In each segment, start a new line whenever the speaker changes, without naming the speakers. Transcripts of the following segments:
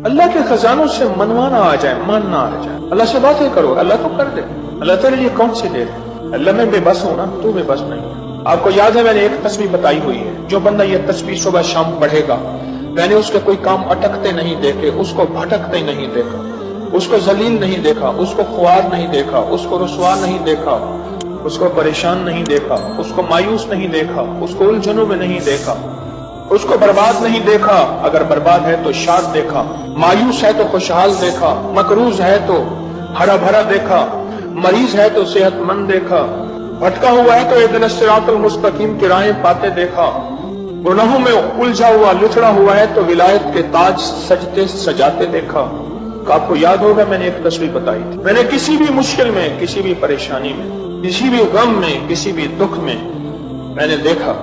अल्लाह के खजानों से मनवाना आ जाए, मानना आ जाए, अल्लाह से बातें करो, अल्लाह तो कर दे। अल्लाह तेरे लिए कौन सी दे दे? अल्लाह मैं बेबस हूं ना, तू बेबस नहीं। आपको याद है मैंने एक तस्वीर बताई हुई है, जो बंदा ये तस्वीर सुबह शाम पढ़ेगा, मैंने उसके कोई काम अटकते नहीं देखे, उसको भटकते नहीं देखा, उसको जलील नहीं देखा, उसको ख्वार नहीं देखा, उसको रुसवा नहीं देखा, उसको परेशान नहीं देखा, उसको मायूस नहीं देखा, उसको उलझनों में नहीं देखा, उसको बर्बाद नहीं देखा। अगर बर्बाद है तो शाद देखा, मायूस है तो खुशहाल देखा, मकरूज है तो हरा भरा देखा, मरीज है तो सेहतमंद देखा, भटका हुआ है तो इदन सिरातुल मुस्तकीम की राहें पाते देखा, गुनाहों में उलझा हुआ लुथड़ा हुआ है तो विलायत के ताज सजते सजाते देखा। आपको याद होगा मैंने एक तस्वीर बताई थी, मैंने किसी भी मुश्किल में, किसी भी परेशानी में, किसी भी गम में, किसी भी दुख में मैंने देखा,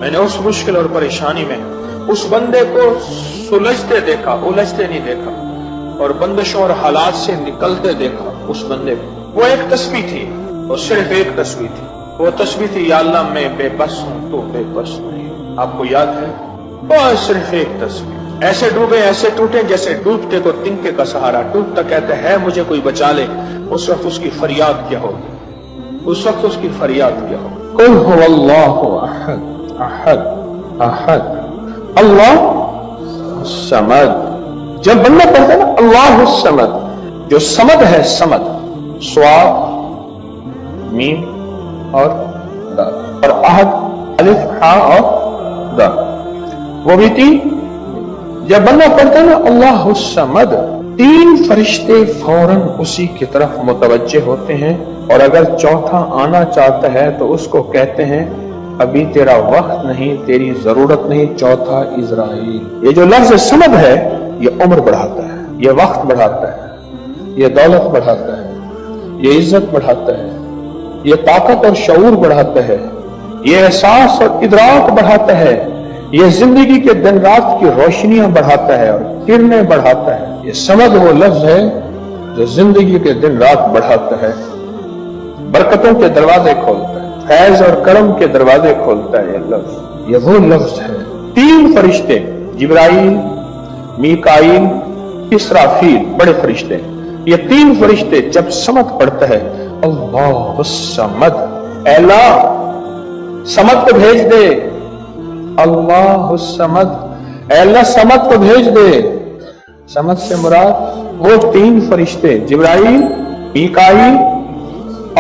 मैंने उस मुश्किल और परेशानी में उस बंदे को सुलझते देखा, उलझते नहीं देखा, और बंदिशों और हालात से निकलते देखा उस बंदे को। वो एक तस्वीर थी, वो सिर्फ एक तस्वीर थी, वो तस्वीर थी या अल्लाह मैं बेबस हूं तो बेबस नहीं। आपको याद है? वो सिर्फ एक तस्वीर। ऐसे डूबे ऐसे टूटे जैसे डूबते को तिनके का सहारा, टूटता कहते हैं मुझे कोई बचा ले, उस वक्त उसकी फरियाद क्या होगी? उस वक्त उसकी फरियाद क्या होगी? कुल हुवल्लाहु अहद अहद अहद अल्लाह समद। जब बंदा पढ़ता है ना अल्लाह समद, जो समद है, समद स्वाद मीम और दाल, और अहद अलिफ हा और दाल, वो भी तीन। जब बंदा पढ़ता है ना अल्लाह समद, तीन फरिश्ते फौरन उसी की तरफ मुतवज्जे होते हैं, और अगर चौथा आना चाहता है तो उसको कहते हैं अभी तेरा वक्त नहीं, तेरी जरूरत नहीं, चौथा इजराइल। ये जो लफ्ज समद है ये उम्र बढ़ाता है, ये वक्त बढ़ाता है, ये दौलत बढ़ाता है, ये इज्जत बढ़ाता है, ये ताकत और शऊर बढ़ाता है, ये एहसास और इदराक बढ़ाता है, ये जिंदगी के दिन रात की रोशनियां बढ़ाता है और किरणें बढ़ाता है। ये समद वो लफ्ज है जो जिंदगी के दिन रात बढ़ाता है, बरकतों के दरवाजे खोलता है, फैज और करम के दरवाजे खोलता है। ये लफ्ज, ये वो लफ्ज है। तीन फरिश्ते जिब्राइल, मीकाईल, इसराफील, बड़े फरिश्ते, ये तीन फरिश्ते जब समद पढ़ता है अल्लाह समद, अल्लाह समद को भेज दे, अल्लाह समद, अल्लाह समद को भेज दे। समद से मुराद वो तीन फरिश्ते जिब्राइल, मीकाईल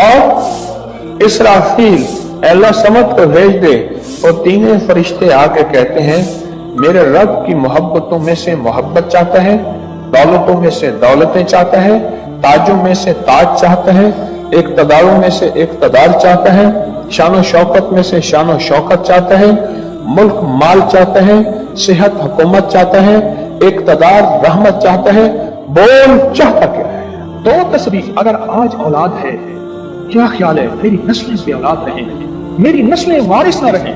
और इसराफील, अल्लाह समद को भेज दे। और तीनों फरिश्ते आके कहते हैं मेरे रब की मोहब्बतों में से मोहब्बत चाहता है, दौलतों में से दौलतें चाहता है, ताजों में से ताज चाहता है, इक़्तिदारों में से इक़्तिदार चाहता है, शान शौकत में से शान शौकत चाहता है, मुल्क माल चाहता है, सेहत हुकूमत चाहता है, इक़्तिदार रहमत चाहता है। बोल चाहता क्या है? दो तस्वीर। अगर आज औलाद है, क्या ख्याल है मेरी नस्लें बे औलाद रहें, मेरी नस्लें वारिस ना रहें,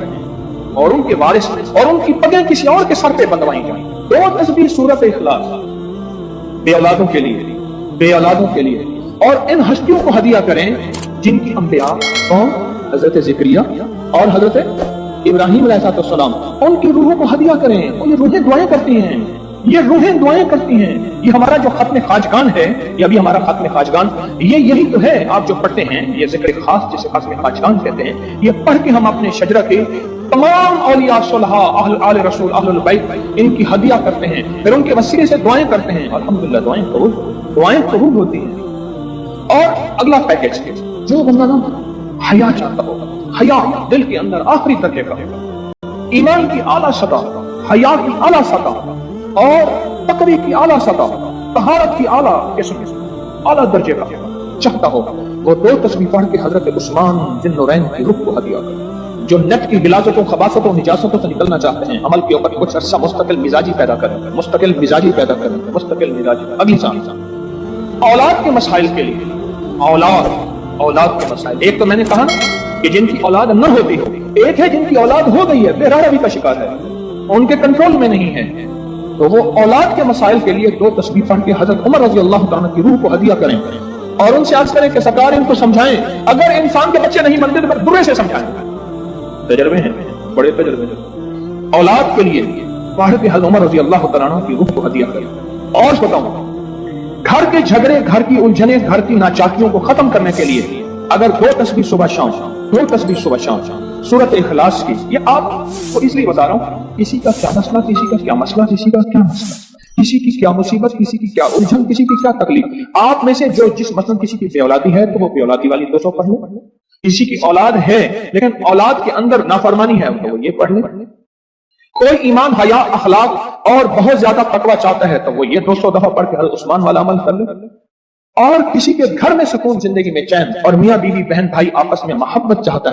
और उनके वारिस और उनकी पगें किसी और के सर पे बंधवाई जाएं। दो तस्वीर सूरत इखलास, बे औलादों के लिए, बे औलादों के लिए। और इन हस्तियों को हदिया करें जिनकी अंबिया कौन, हजरत ज़िक्रिया और हजरत इब्राहिम अलैहिस्सलाम, उनकी रूहों को हदिया करें। और ये रूहें दुआएं करती हैं, ये रूहें दुआएं करती हैं। ये हमारा जो खत्म खाजगान है, ये अभी हमारा खत्म खाजगान, ये यही तो है आप जो पढ़ते हैं, ये जिक्र खास जिसे खत्म खाजगान कहते हैं। ये पढ़ के हम अपने शजरा के तमाम औलिया सुलहा, आले रसूल, अहलुल बैत, इनकी हदिया करते हैं, फिर उनके वसीले से दुआएं करते हैं। अल्हम्दुलिल्लाह दुआएं कबूल होती हैं। और अगला पैकेज, जो बंदा ना हया चाहता हो, हया दिल के अंदर आखिरी दर्जे का, ईमान की आला सतह, हया की आला सतह और तकवी की आला सतह, तहारत की आला किस्म, आला दर्जे का चाहता हो, वो दो तस्बीह पढ़ के हजरत उस्मान जिन्नूरैन की रूह को हदिया करे। जो नेट की गिलाजतों, खबासतों, निजासतों से निकलना चाहते हैं, अमल के ऊपर कुछ अर्सा मुस्तकिल मिजाजी पैदा करें, मुस्तकिल मिजाजी पैदा करें, मुस्तकिल मिजाजी। अगली साल औलाद के मसाइल के लिए, औलाद के मसाइल। एक तो मैंने कहा कि जिनकी औलाद न होती हो, एक है जिनकी औलाद हो गई है, बेरारवी का शिकार है, उनके कंट्रोल में नहीं है, तो वो औलाद के मसाइल के लिए दो तस्बीह पढ़ के हजरत उमर रज़ी अल्लाह तआला की रूह को हदिया करें और उनसे अर्ज करें कि सरकार इनको समझाएं। अगर इंसान के बच्चे नहीं बनते तो दुर्रे से समझाएं। तजर्बे हैं, बड़े तजर्बे। औलाद के लिए पढ़ के हज़रत उमर रज़ी अल्लाह तआला अन्हु की रूह को हदिया किया। और बताऊं, घर के झगड़े, घर की उलझने, घर की नाचाकियों को खत्म करने के लिए अगर 2 तस्बीह सुबह शाम, 2 तस्बीह सुबह शाम सूरत इखलास की, ये आपको इसलिए बता रहा हूं, किसी का क्या मसला, किसी का क्या मसला, किसी का क्या मसला, किसी की क्या मुसीबत, किसी की क्या उलझन, किसी की क्या तकलीफ, आप में से जो जिस मसलन किसी की बेऔलादी है तो वो बेऔलादी वाली 200 पढ़ ले, किसी की औलाद है लेकिन औलाद के अंदर नाफरमानी है तो वो ये पढ़ ले, कोई ईमान, हया, अखलाक और बहुत ज्यादा तकवा चाहता है तो वो ये 200 दफा पढ़ के हज़रत उस्मान वाला अमल कर ले, और किसी के घर में सुकून, जिंदगी में चैन, और मियाँ बीवी बहन भाई आपस में मोहब्बत चाहता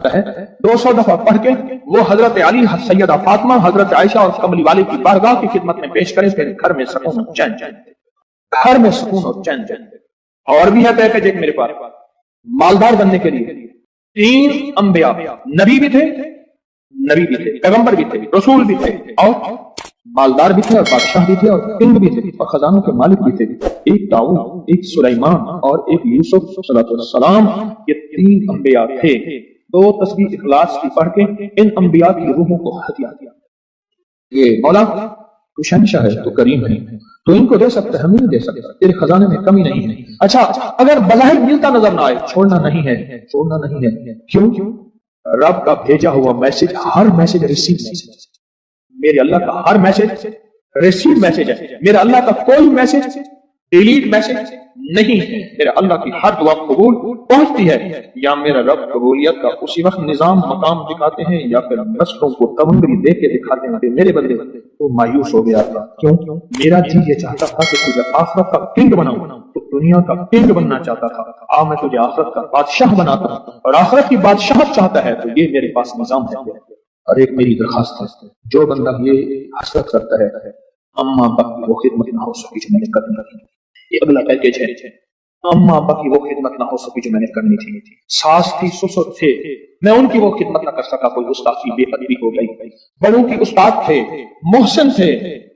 है 200 दफा पढ़ के वो हजरत अली, सैयदा फातिमा, हजरत आयशा और कमली वाले की बारगाह की खिदमत में पेश करे, फिर घर में सुकून और चैन, घर में सुकून और चैन। और भी है पैकेज एक मेरे पास, मालदार बनने के लिए 3 अंबिया, नबी भी थे, पैगंबर भी थे, रसूल भी थे, और मालदार भी थे, और बादशाह भी थे, और किंग भी थे, और खजानों के मालिक भी थे। एक दाऊद, एक सुलेमान और एक यूसुफ सलाम, ये 3 अंबिया थे। 2 तस्बीह इखलास की पढ़ के इन अंबिया की रूहों को हदिया दिया। ये मौला तू शहंशाह है, तू करीम है, तो इनको दे सकते, हम नहीं दे सकते, तेरे खजाने में कमी नहीं है। अच्छा, अगर बज़ाहिर मिलता नजर ना आए, छोड़ना नहीं है, क्यों? रब का भेजा हुआ मैसेज, हर मैसेज रिसीव मैसेज, मेरे अल्लाह का हर मैसेज रिसीव मैसेज है। मेरे अल्लाह का कोई मैसेज डिलीट मैसेज नहीं है। मेरे अल्लाह की हर दुआ कबूल पहुंचती है। या मेरा रब कबूलियत का उसी वक्त निजाम मकाम दिखाते हैं, या फिर नस्लों को तमंगरी दे के दिखाते हैं। मेरे बंदे तो मायूस हो गया था। क्यों? मेरा जी ये चाहता था कि तुझे आखिरत का किंग बनाऊं, तो दुनिया का किंग बनना चाहता था। मैं तुझे आखिरत का बादशाह बनाता हूं, और आखिरत की बादशाह चाहता है तो ये मेरे पास निजाम है। और एक मेरी दरखास्त है, जो बंदा ये हसरत करता है अम्मा बाकी वो खिदमत ना हो सकी जो मैंने करनी थी, ये अगला पैकेज है। अम्मा बाकी वो खिदमत ना हो सकी जो मैंने करनी थी, सास थी, ससुर थे, मैं उनकी वो खिदमत ना कर सका, कोई गुस्ताखी बेअदबी हो गई। बड़ों की उस्ताद थे, मोहसिन थे,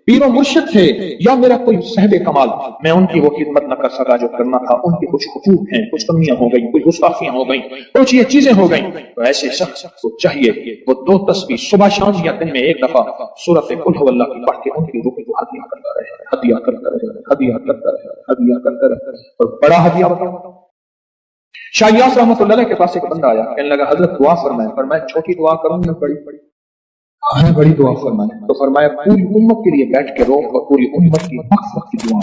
पीरो मुर्शिद थे, या मेरा कोई साहिब कमाल, मैं उनकी वो खिदमत न कर सका जो करना था। उनकी कुछ हुकूक हैं, कुछ कमियां हो गई, कुछ गुस्ताखियां हो गई, कुछ ये चीजें हो गई। तो ऐसे शख्स को चाहिए वो 2 तस्बीह सुबह शाम या दिन में एक दफा सूरत कुल हुवल्लाह की पढ़ के उनकी रूह को हदिया करता रहे, हदिया करता रहे, हदिया करता रहे, हदिया करता रहे। और बड़ा हदिया बताओ, शाह यास रहमतुल्लाह के पास एक बंदा आया, कहने लगा हजरत दुआ फरमाए। फरमाया छोटी दुआ करूंगा, बड़ी दुआ फरमाए। तो फरमाया पूरी उम्मत के लिए बैठ के रो, और पूरी उम्मत की मग़फ़िरत की दुआ।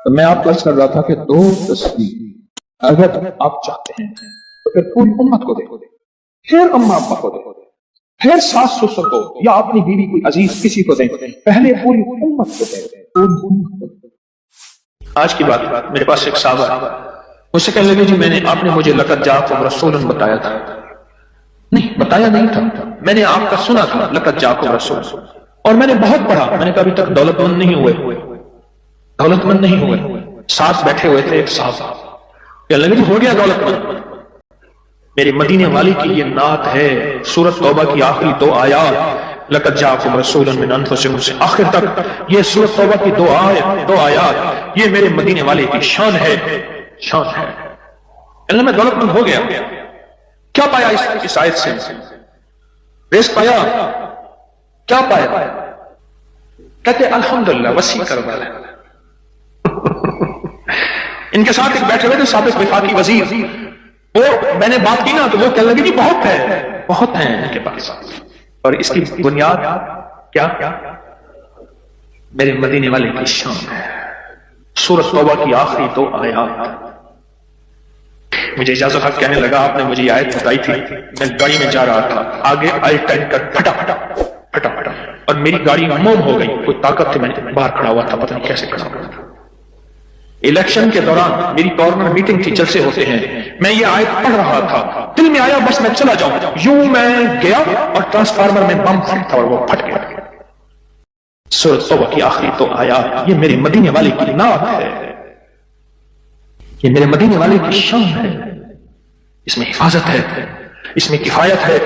तो मैं आपको अर्ज़ कर रहा था कि 2 तस्बीह अगर आप चाहते हैं तो फिर पूरी उम्मत को दे, फिर अम्मा अब्बा को दे, फिर सास ससुर को, या अपनी बीवी कोई अजीज किसी को दें, पहले पूरी उम्मत को दे। आज की बात, मेरे पास एक साहब मुझसे कहने लगे जी आपने मुझे लक़द जाअकुम रसूलन बताया था। नहीं, बताया नहीं था, मैंने आपका सुना था लक़द जाअकुम रसूल, और मैंने बहुत पढ़ा। मैंने कभी तक दौलतमंद नहीं हुए। साथ बैठे हुए थे एक साहब, कहने लगे हो गया दौलतमंद। मेरे मदीने वाली की ये नात है, सूरत तौबा की आखिरी 2 आयात, लक़द जाअकुम रसूलन मिन अनफुसिकुम से आखिर तक ये सूरत तौबा की 2 आयात, ये मेरे मदीने वाले की शान है। मैं दौलतमंद हो गया। क्या पाया इस आयत से? रिज़्क़ पाया? क्या पाया? कहते अल्हम्दुलिल्लाह वसी करवा रहे। इनके साथ एक बैठे हुए थे साबिक़ वफाकी वजीर, वो मैंने बात की ना तो वो कहने लगे कि बहुत है इनके पास। और इसकी बुनियाद क्या? मेरे मदीने वाले की शान है। सूरत तौबा की आखिरी 2 आयात। मुझे इजाजत हक कहने लगा आपने मुझे आयत बताई थी, मैं गाड़ी में जा रहा था, आगे आई टैंकर फटा और मेरी गाड़ी मोम हो गई। कोई ताकत थी, मैंने बाहर खड़ा हुआ था, पता नहीं कैसे खड़ा हुआ था। इलेक्शन के दौरान मेरी कॉर्नर मीटिंग थी, जलसे होते हैं, मैं ये आयत पढ़ रहा था, दिल में आया बस मैं चला जाऊं। यूं मैं गया और ट्रांसफार्मर में बम फटा और वो फट गया। सूरत तौबा की आखिरी 2 आयात, ये मेरे मदीने वाले की नात है, ये मेरे मदीने वाले की शान है। इसमें हिफाजत है, इसमें किफायत है,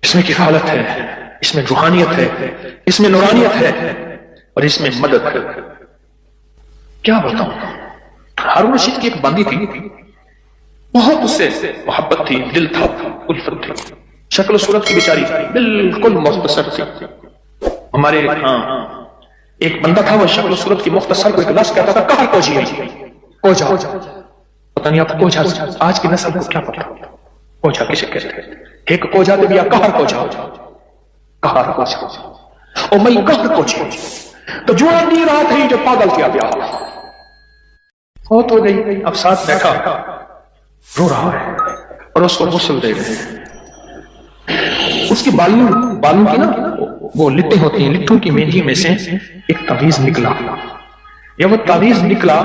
इसमें किफालत है, इसमें रूहानियत है, इसमें नूरानियत है, और इसमें मदद है। क्या बताऊं, हारून रशीद की एक बंदी थी, बहुत उससे मोहब्बत थी, दिल था, उल्फत थी, शक्ल सूरत की बेचारी बिल्कुल मुख्तसर थी। हमारे एक बंदा था, वो शक्ल सूरत की मुख्तसर को एक लफ्ज कहता था, कहर कोझी है, कोझा। पता नहीं आप कोझा आज की नस्ल को क्या पता कोझा किसे कहते हैं। एक कोझा तो भैया कहर कोझा, कहर कोझा और मैं कहर कोझी। तो जो आदमी रात है जो पागल किया गया हो गई, अब साथ बैठा रो रहा है और उसको गुस्ल दे रहे हैं। उसके बालों की ना वो लिट्टें होती हैं, लिट्टों की मेंढी में से एक तावीज निकला, या वो तावीज निकला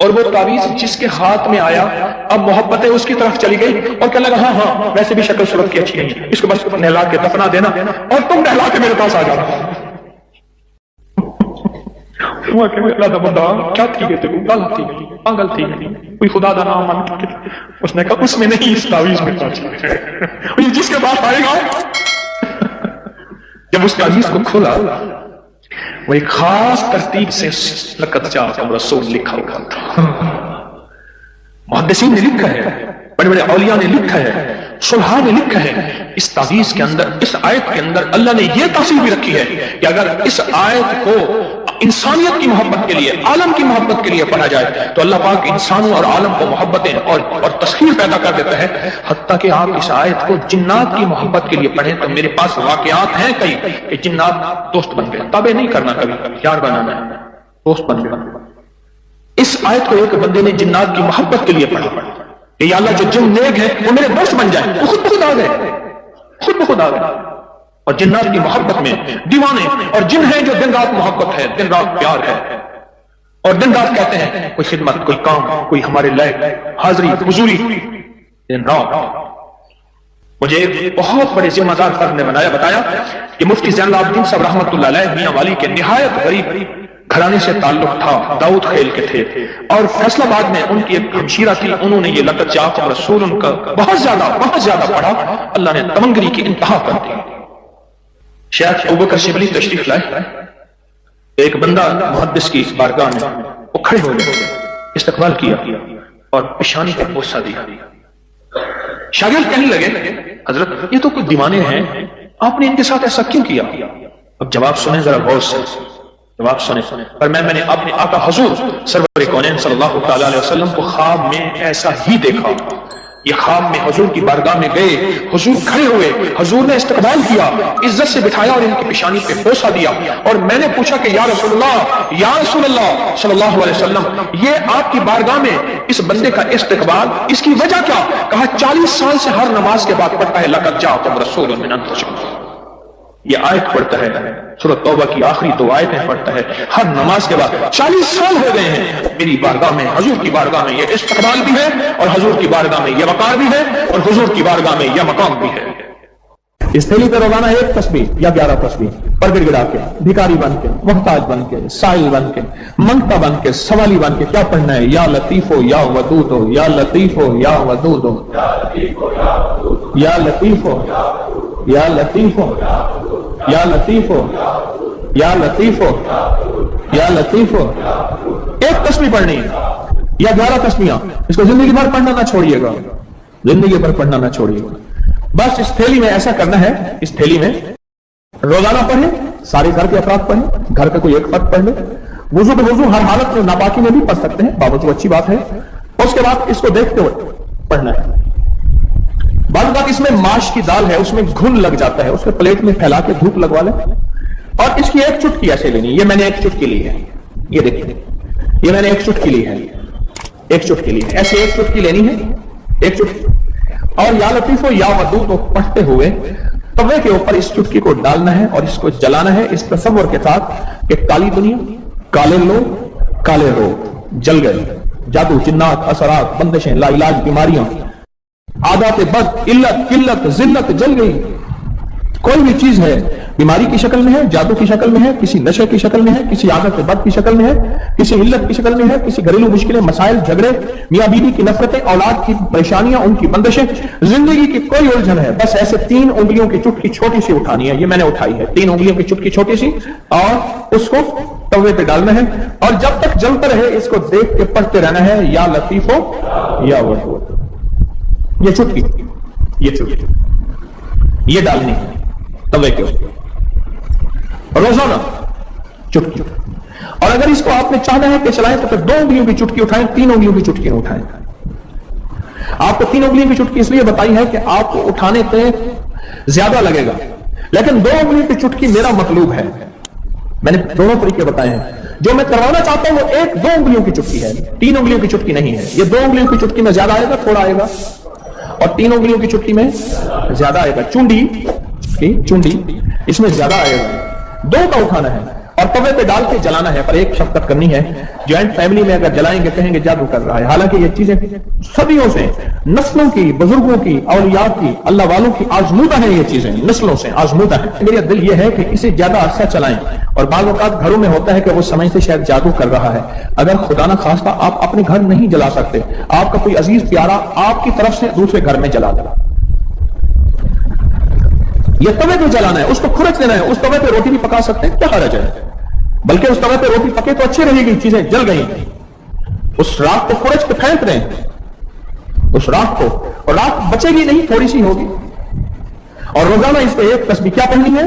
और वो तावीज जिसके हाथ में आया अब मोहब्बतें उसकी तरफ चली गई और कहने लगा हाँ वैसे भी शक्ल सूरत की अच्छी नहीं है, इसको बस नहला के दफना देना और तुम नहला के मेरे पास आ जाना। बंदा क्या थी गए गल थी पागल थी कोई खुदा का नाम मन। उसने कहा उसमें नहीं, इस तावीज में था जिसके पास आएगा। जब उस तावीज को खोला वो एक खास तरतीब से लक़द जाअकुम रसूल लिखा हुआ था। मुहद्दिसीन ने लिखा है, बड़े बड़े औलिया ने लिखा है, सुलहा ने लिखा है, इस तावीज के अंदर, इस आयत के अंदर अल्लाह ने यह तासीर भी रखी है कि अगर इस आयत को इंसानियत की मोहब्बत के लिए, आलम की मोहब्बत के लिए पढ़ा जाए तो अल्लाह पाक इंसानों और आलम को मोहब्बतें और तस्खीर पैदा कर देता है। हत्ता कि आप इस आयत को जिन्नात की मोहब्बत के लिए पढ़ें तो मेरे पास वाकयात हैं कई कि जिन्नात दोस्त बन गए। ताबे नहीं करना, कभी यार बनाना है, दोस्त बन गए। इस आयत को एक बंदे ने जिन्नात की मोहब्बत के लिए पढ़ा कि या अल्लाह जो जिन नेक है वो मेरे दोस्त बन जाए, वो खुद आ गए, खुद ब खुद आ गए। और जिन्नात की मोहब्बत में दीवाने और जिन हैं जो दिन रात मोहब्बत है, दिन रात प्यार है और दिन रात कहते हैं कोई खिदमत, कोई काम, कोई हमारे लायक हाजिरी हुजूरी दिन रात। मुझे एक बहुत बड़े जिम्मेदार फर्द ने बताया कि मुफ्ती ज़ैनुल आबिदीन साहब रहमतुल्लाह अलैह मियां वाली के निहायत गरीब घराने से ताल्लुक था, दाऊद खेल के थे और फैसलाबाद में उनकी एक हमशीरा थी। उन्होंने ये लक़द जाअकुम रसूल उनका बहुत ज्यादा पढ़ा। अल्लाह ने तमंगरी की इंतहा कर दी। शेख अबू बकर शिबली तशरीफ लाए, एक बंदा मुहद्दिस की बारगाह में वो खड़े हो गए, इस्तकबाल किया और पेशानी पर बोसा दिया। शागिर्द कहने लगे हजरत ये तो कुछ दीवाने हैं, आपने इनके साथ ऐसा क्यों किया? अब जवाब सुने जरा गौर से, जवाब सुने। पर मैंने अपने आका हुजूर सरवर कौनैन सल्लल्लाहु तआला अलैहि वसल्लम को ख्वाब में ऐसा ही देखा। ये ख्वाब में हुजूर की बारगाह में गए, हुजूर खड़े हुए, हुजूर ने इस्तकबाल किया, इज्जत से बिठाया और इनकी पेशानी पे बोसा दिया। और मैंने पूछा कि या रसूलल्लाह सल्लल्लाहु अलैहि वसल्लम, ये आपकी बारगाह में इस बंदे का इस्तकबाल, इसकी वजह क्या? कहा 40 साल से हर नमाज के बाद पढ़ता है लक़द जाअकुम रसूलुम मिन अनफुसिकुम। ये आयत पढ़ता है, सूरह तौबा की आखिरी 2 आयतें पढ़ता है हर नमाज के बाद। 40 साल हो गए हैं मेरी बारगाह में, हुजूर की बारगाह में ये इस्तकबाल भी है और हुजूर की बारगाह में ये वकार भी है और हुजूर की बारगाह में यह मकाम भी है। इस थैली पे रोजाना 1 तस्बीह या 11 तस्बीह पर गिड़गिड़ा के, भिखारी बन के, मोहताज बन के, साइल बन के, मंगता बन के, सवाली बन के क्या पढ़ना है? या लतीफो या वदूदो, या लतीफो या वदूदो, या लतीफो या लतीफो या लतीफो या लतीफो या लतीफो। 1 तस्बीह पढ़नी है या 11 तस्बीहां, इसको जिंदगी भर पढ़ना ना छोड़िएगा, जिंदगी भर पढ़ना ना छोड़िएगा। बस इस थैली में ऐसा करना है, इस थैली में रोजाना पढ़े, सारे घर के अफराद पढ़े, घर का कोई एक फर्द पढ़ ले, वुजू पे वुजू, हर हालत में नापाकी में भी पढ़ सकते हैं, बावजूद अच्छी बात है। उसके बाद इसको देखते हुए पढ़ना है। बाद बात इसमें माश की दाल है, उसमें घुन लग जाता है, उसके प्लेट में फैला के धूप लगवा ले और इसकी 1 चुटकी ऐसे लेनी। ये मैंने 1 चुटकी ली है, ये देखिए, ये मैंने 1 चुटकी ली है, 1 चुटकी ली है, ऐसे 1 चुटकी लेनी है, 1 चुटकी। और या लतीफो या वदूद को पढ़ते हुए तवे के ऊपर इस चुटकी को डालना है और इसको जलाना है इस तसव्वुर के साथ कि काली दुनिया, काले लोग, काले रोग जल गए, जादू, जिन्नात, असरात, बंदिशें, लाइलाज बीमारियां, आदत बद, इल्लत, किल्लत, जिल्लत जल गई। कोई भी चीज है बीमारी की शक्ल में है, जादू की शक्ल में है, किसी नशे की शक्ल में है, किसी आदत बद की शक्ल में है, किसी इल्लत की शक्ल में है, किसी घरेलू मुश्किलें, मसाइल, झगड़े, मियां बीवी की नफरतें, औलाद की परेशानियां, उनकी बंदिशें, जिंदगी की कोई उलझन है, बस ऐसे 3 उंगलियों की चुटकी छोटी सी उठानी है। ये मैंने उठाई है, 3 उंगलियों की चुटकी छोटी सी, और उसको तवे पे डालना है और जब तक जलता रहे इसको देख के पढ़ते रहना है, या लतीफो या वदूद। ये चुटकी ये डालनी है तवे के ऊपर रोजाना चुटकी। और अगर इसको आपने चाहना है कि चलाएं तो फिर 2 उंगलियों की चुटकी उठाएं, 3 उंगलियों की चुटकी न उठाएं। आपको 3 उंगलियों की चुटकी इसलिए बताई है कि आपको उठाने पे ज्यादा लगेगा, लेकिन 2 उंगलियों की चुटकी मेरा मतलूब है। मैंने दोनों तरीके बताए हैं। जो मैं करवाना चाहता हूं वो 1-2 उंगलियों की चुटकी है, 3 उंगलियों की चुटकी नहीं है। ये 2 उंगलियों की चुटकी में ज्यादा आएगा, थोड़ा आएगा, और 3 उंगलियों की चुटकी में ज्यादा आएगा। चुंडी इसमें ज्यादा आएगा। 2 का उठाना है और तवे पे डाल के जलाना है। पर एक शक्कत करनी है, जॉइंट फैमिली में अगर जलाएंगे कहेंगे जादू कर रहा है। हालांकि ये चीजें सदियों से, नस्लों की, बुजुर्गों की, औलिया की, अल्लाह वालों की आजमूदा है। ये चीजें नस्लों से आजमूदा है। मेरा दिल ये है कि इसे ज्यादा अरसा चलाएं। और बाज़ औक़ात घरों में होता है कि वो समय से शायद जादू कर रहा है। अगर खुदा ना खास्ता आप अपने घर नहीं जला सकते, आपका कोई अजीज प्यारा आपकी तरफ से दूसरे घर में जला दे, ये तवे पे जलाना है, उसको खुरच देना है। उस तवे पे रोटी भी पका सकते हैं, क्या हर्ज है? बल्कि उस तवे पे रोटी पके तो अच्छी रहेगी, चीजें जल गई, उस राख को खुरच के फेंक दें उस राख को, और राख बचेगी नहीं, थोड़ी सी होगी। और रोजाना इस पे एक तस्बीह क्या पढ़नी है?